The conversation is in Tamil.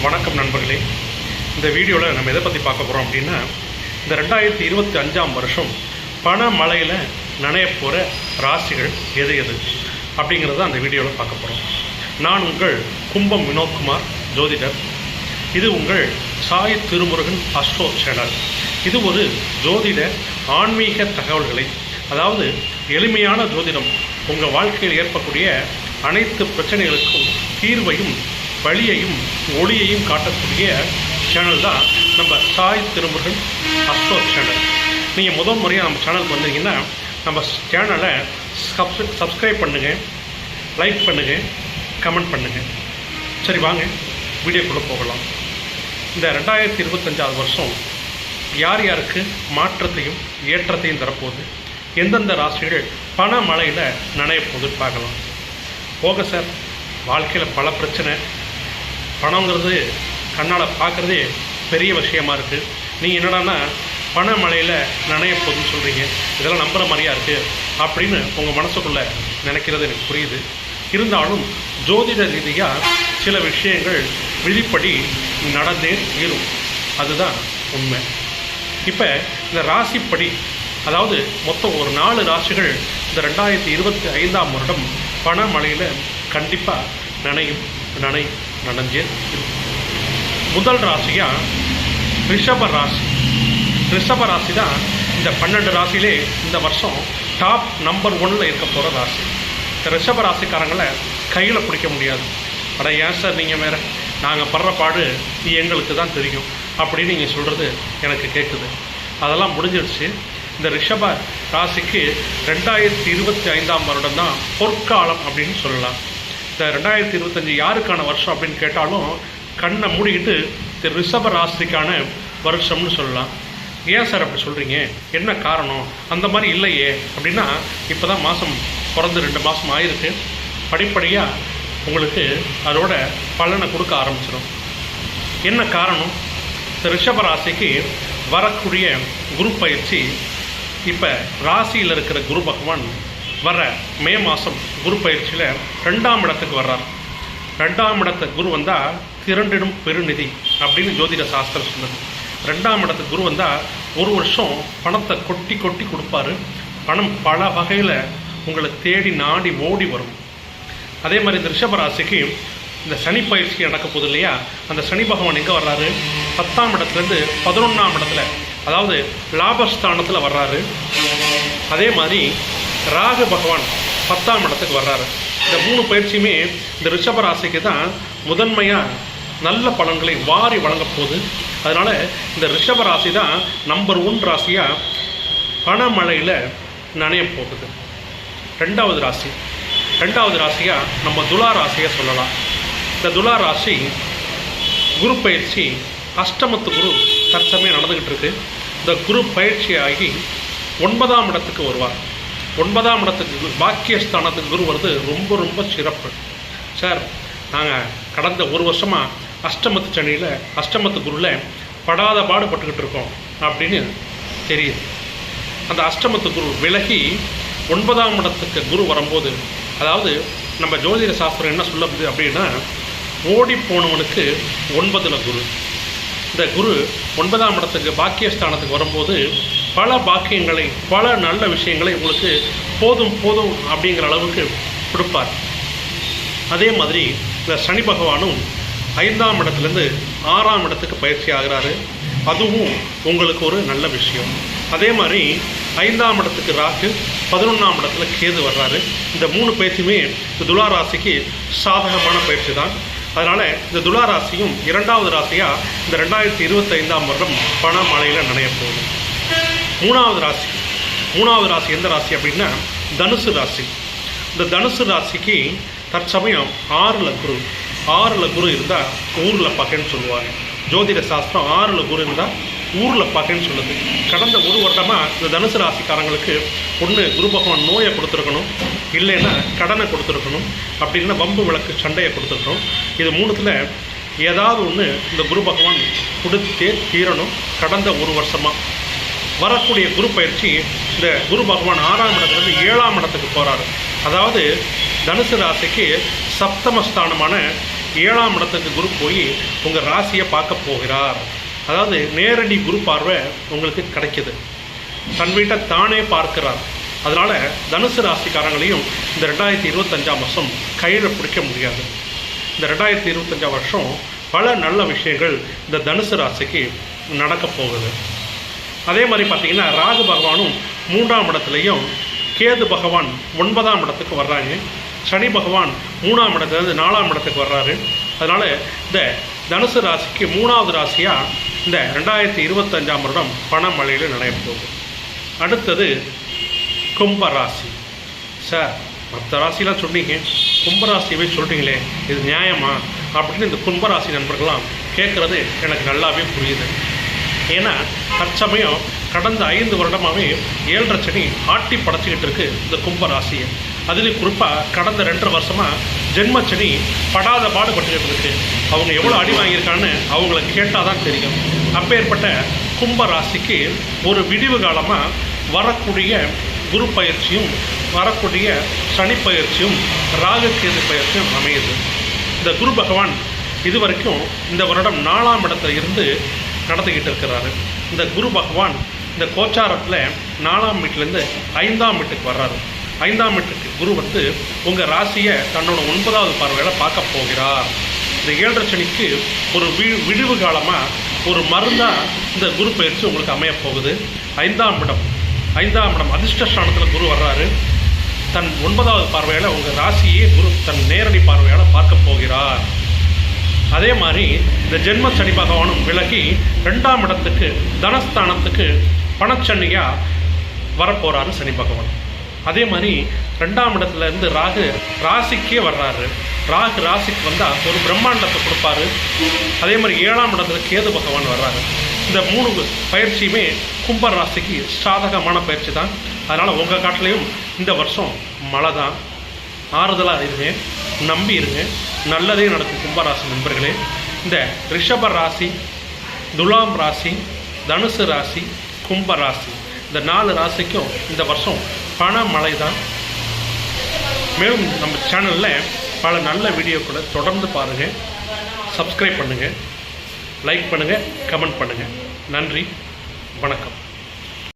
வணக்கம் நண்பர்களே. இந்த வீடியோவில் நம்ம எதை பற்றி பார்க்க போகிறோம் அப்படின்னா, இந்த 2025ஆம் வருஷம் பண மழையில் நனைய போகிற ராசிகள் எது எது அப்படிங்கிறத அந்த வீடியோவில் பார்க்க போகிறோம். நான் உங்கள் கும்பம் வினோத்குமார் ஜோதிடர். இது உங்கள் சாய் திருமுருகன் அஸ்ட்ரோ சேனல். இது ஒரு ஜோதிட ஆன்மீக தகவல்களை, அதாவது எளிமையான ஜோதிடம் உங்கள் வாழ்க்கையில் ஏற்படக்கூடிய அனைத்து பிரச்சனைகளுக்கும் தீர்வையும் வழியையும் ஒளியையும் காட்டக்கூடிய சேனல் தான் நம்ம சாய் திருமுருகன் அஸ்ட்ரோ சேனல். நீங்கள் முதல் முறையாக நம்ம சேனலுக்கு வந்தீங்கன்னா நம்ம சேனலை சப்ஸ்கிரைப் பண்ணுங்கள், லைக் பண்ணுங்கள், கமெண்ட் பண்ணுங்கள். சரி, வாங்க வீடியோக்குள்ளே போகலாம். இந்த 2025ஆவது வருஷம் யார் யாருக்கு மாற்றத்தையும் ஏற்றத்தையும் தரப்போகுது, எந்தெந்த ராசிகள் பண மழையில் நனைய போகுதுன்னு பார்க்கலாம். போக சார், வாழ்க்கையில் பல பிரச்சனை, பணங்கிறது கண்ணால் பார்க்குறதே பெரிய விஷயமா இருக்குது. நீங்கள் என்னடான்னா பண மழையில் நனைய போகுதுன்னு சொல்கிறீங்க, இதெல்லாம் நம்புகிற மாதிரியா இருக்குது அப்படின்னு உங்கள் மனசுக்குள்ளே நினைக்கிறது எனக்கு புரியுது. இருந்தாலும் ஜோதிட ரீதியாக சில விஷயங்கள் விதிப்படி நடந்தே தீரும், அதுதான் உண்மை. இப்போ இந்த ராசிப்படி, அதாவது மொத்தம் ஒரு 4 ராசிகள் இந்த 2025ஆம் வருடம் பண மழையில் கண்டிப்பாக நனைஞ்சே இருக்கும். முதல் ராசியாக ரிஷப ராசி. ரிஷப ராசி தான் இந்த 12 ராசியிலே இந்த வருஷம் டாப் நம்பர் 1ல் இருக்க போகிற ராசி. இந்த ரிஷப ராசிக்காரங்களை கையில் பிடிக்க முடியாது. அட ஏன் சார் நீங்கள் வேறு, நாங்கள் படுற பாடு எங்களுக்கு தான் தெரியும் அப்படின்னு நீங்கள் சொல்கிறது எனக்கு கேட்குது. அதெல்லாம் முடிஞ்சிடுச்சு. இந்த ரிஷப ராசிக்கு 2025ஆம் வருடம் தான் பொற்காலம் அப்படின்னு சொல்லலாம். இந்த 2025 யாருக்கான வருஷம் அப்படின்னு கேட்டாலும் கண்ணை மூடிக்கிட்டு இந்த ரிஷப ராசிக்கான வருஷம்னு சொல்லலாம். ஏன் சார் அப்படி சொல்கிறீங்க, என்ன காரணம்? அந்த மாதிரி இல்லையே அப்படின்னா, இப்போ தான் மாதம் பிறந்து 2 மாதம் ஆயிருக்கு. படிப்படியாக உங்களுக்கு அதோட பலனை கொடுக்க ஆரம்பிச்சிடும். என்ன காரணம்? இந்த ரிஷப ராசிக்கு வரக்கூடிய குரு பயிற்சி, இப்போ ராசியில் இருக்கிற குரு பகவான் வர மே மாதம் குரு பயிற்சியில் 2ஆம் இடத்துக்கு வர்றார். 2ஆம் இடத்து குரு வந்தால் திரண்டிடும் பெருநிதி அப்படின்னு ஜோதிட சாஸ்திரம் சொன்னது. 2ஆம் இடத்துக்கு குரு வந்தால் ஒரு வருஷம் பணத்தை கொட்டி கொட்டி கொடுப்பாரு. பணம் பல வகையில் உங்களை தேடி நாடி ஓடி வரும். அதே மாதிரி இந்த ரிஷபராசிக்கு இந்த சனி பயிற்சி நடக்க போகுது இல்லையா, அந்த சனி பகவான் எங்கே வர்றாரு? 10ஆம் இடத்துலேருந்து 11ஆம் இடத்துல, அதாவது லாபஸ்தானத்தில் வர்றாரு. அதே மாதிரி ராகு பகவான் 10ஆம் இடத்துக்கு வர்றாரு. இந்த 3 பயிற்சியுமே இந்த ரிஷபராசிக்கு தான் முதன்மையாக நல்ல பலன்களை வாரி வழங்க போகுது. அதனால் இந்த ரிஷபராசி தான் நம்பர் 1 ராசியாக பணமழையில் நனைய போகுது. 2வது ராசியாக நம்ம துலா ராசியை சொல்லலாம். இந்த துலா ராசி குரு பயிற்சி அஷ்டமத்து குரு தற்சமயம் நடந்துக்கிட்டு இருக்கு. இந்த குரு பயிற்சி ஆகி 9ஆம் இடத்துக்கு வருவார். 9ஆம் இடத்துக்கு பாக்கியஸ்தானத்துக்கு குரு வருது ரொம்ப ரொம்ப சிறப்பு. சார், நாங்கள் கடந்த ஒரு வருஷமாக அஷ்டமத்து சனியில் அஷ்டமத்து குருவில் படாத பாடுபட்டுக்கிட்டு இருக்கோம் அப்படின்னு தெரியுது. அந்த அஷ்டமத்து குரு விலகி 9ஆம் இடத்துக்கு குரு வரும்போது, அதாவது நம்ம ஜோதிட சாஸ்திரம் என்ன சொல்லுது அப்படின்னா, ஓடி போனவனுக்கு 9ல் குரு. இந்த குரு 9ஆம் இடத்துக்கு பாக்கியஸ்தானத்துக்கு வரும்போது பல பாக்கியங்களை, பல நல்ல விஷயங்களை உங்களுக்கு போதும் அப்படிங்கிற அளவுக்கு கொடுப்பார். அதே மாதிரி இந்த சனி பகவானும் 5ஆம் இடத்துலேருந்து 6ஆம் இடத்துக்கு பயிற்சி ஆகிறாரு. அதுவும் உங்களுக்கு ஒரு நல்ல விஷயம். அதே மாதிரி 5ஆம் இடத்துக்கு ராகு, 11ஆம் இடத்துல கேது வர்றாரு. இந்த 3 பயிற்சியுமே இந்த துலா ராசிக்கு சாதகமான பயிற்சி தான். அதனால் இந்த துலா ராசியும் 2வது ராசியாக இந்த 2025ஆம் வருடம் பண மழையில் நனைய போகுது. 3வது ராசி எந்த ராசி அப்படின்னா தனுசு ராசி. இந்த தனுசு ராசிக்கு தற்சமயம் 6ல் குரு இருந்தால் ஊரில் பகைன்னு சொல்லுவாங்க. ஜோதிட சாஸ்திரம் 6ல் குரு இருந்தால் ஊரில் பகைன்னு சொல்லுது. கடந்த ஒரு வருடமாக இந்த தனுசு ராசிக்காரங்களுக்கு ஒன்று குரு பகவான் நோயை கொடுத்துருக்கணும், இல்லைன்னா கடனை கொடுத்துருக்கணும், அப்படின்னா வம்பு விளக்கு சண்டையை கொடுத்துருக்கணும். இது 3த்தில் ஏதாவது ஒன்று இந்த குரு பகவான் கொடுத்தே தீரணும். கடந்த ஒரு வருஷமாக வரக்கூடிய குரு பயிற்சி இந்த குரு பகவான் 6ஆம் இடத்துலேருந்து 7ஆம் இடத்துக்கு போகிறாரு. அதாவது தனுசு ராசிக்கு சப்தமஸ்தானமான 7ஆம் இடத்துக்கு குரு போய் உங்கள் ராசியை பார்க்க போகிறார். அதாவது நேரடி குரு பார்வை உங்களுக்கு கிடைக்கிது. தன் வீட்டை தானே பார்க்கிறார். அதனால் தனுசு ராசிக்காரங்களையும் இந்த 2025ஆம் வருஷம் கையில் பிடிக்க முடியாது. இந்த 2025ஆம் வருஷம் பல நல்ல விஷயங்கள் இந்த தனுசு ராசிக்கு நடக்க போகுது. அதே மாதிரி பார்த்திங்கன்னா ராகு பகவானும் 3ஆம் இடத்துலையும் கேது பகவான் 9ஆம் இடத்துக்கு வர்றாங்க. சனி பகவான் 3ஆம் இடத்துலேருந்து 4ஆம் இடத்துக்கு வர்றாரு. அதனால் இந்த தனுசு ராசிக்கு 3ஆவது ராசியாக இந்த 2025ஆம் வருடம் பணமழையில் நனைய போகுது. அடுத்தது கும்பராசி. சார், மற்ற ராசிலாம் சொன்னீங்க, கும்பராசியவே சொல்கிறீங்களே, இது நியாயமா அப்படின்னு இந்த கும்பராசி நண்பர்கள்லாம் கேட்குறது எனக்கு நல்லாவே புரியுது. ஏன்னா தற்சமயம் கடந்த 5 வருடமாகவே 7.5 சனி ஆட்டி படைச்சிக்கிட்டு இருக்கு இந்த கும்பராசியை. அதுலேயும் குறிப்பாக கடந்த 2.5 வருஷமாக ஜென்மச்சனி படாத பாடுபட்டுக்கிட்டு இருக்கு. அவங்க எவ்வளோ அடி வாங்கியிருக்கான்னு அவங்கள கேட்டால் தான் தெரியும். அப்பேற்பட்ட கும்பராசிக்கு ஒரு விடிவு காலமாக வரக்கூடிய குரு பயிற்சியும் வரக்கூடிய சனி பயிற்சியும் ராகு கேது பயிற்சியும் அமையுது. இந்த குரு பகவான் இதுவரைக்கும் இந்த வருடம் 4ஆம் இடத்துல இருந்து நடத்திக்கிட்டு இருக்கிறாரு. இந்த குரு பகவான் இந்த கோச்சாரத்தில் 4ஆம் வீட்டிலேருந்து 5ஆம் வீட்டுக்கு வர்றாரு. 5ஆம் வீட்டுக்கு குரு வந்து உங்கள் ராசியை தன்னோட 9ஆவது பார்வையில் பார்க்க போகிறார். இந்த 7.5 சனிக்கு ஒரு விடிவு காலமாக ஒரு மருந்தாக இந்த குரு பயிற்சி உங்களுக்கு அமையப்போகுது. 5ஆம் இடம் அதிர்ஷ்டஸ்தானத்தில் குரு வர்றாரு. தன் 9ஆவது பார்வையால் உங்கள் ராசியே குரு தன் நேரடி பார்வையால் பார்க்க போகிறார். அதே மாதிரி இந்த ஜென்ம சனி பகவானும் விலகி 2ஆம் இடத்துக்கு தனஸ்தானத்துக்கு பணச்சனியாக வரப்போகிறாரு சனி பகவான். அதே மாதிரி 2ஆம் இடத்துலேருந்து ராகு ராசிக்கே வர்றாரு. ராகு ராசிக்கு வந்தால் ஒரு பிரம்மாண்டத்தை கொடுப்பாரு. அதே மாதிரி 7ஆம் இடத்துல கேது பகவான் வர்றாரு. இந்த 3 பயிற்சியுமே கும்ப ராசிக்கு சாதகமான பயிற்சி தான். அதனால் உங்கள் காட்டிலையும் இந்த வருஷம் மழை தான். ஆறுதலாக இருங்க, நம்பி இருங்க, நல்லதே நடக்கும் கும்பராசி நண்பர்களே. இந்த ரிஷப ராசி, துலாம் ராசி, தனுசு ராசி, கும்பராசி இந்த 4 ராசிக்கும் இந்த வருஷம் பண மழை தான். மேலும் நம்ம சேனலில் பல நல்ல வீடியோக்களை தொடர்ந்து பாருங்கள், சப்ஸ்கிரைப் பண்ணுங்கள், லைக் பண்ணுங்கள், கமெண்ட் பண்ணுங்கள். நன்றி, வணக்கம்.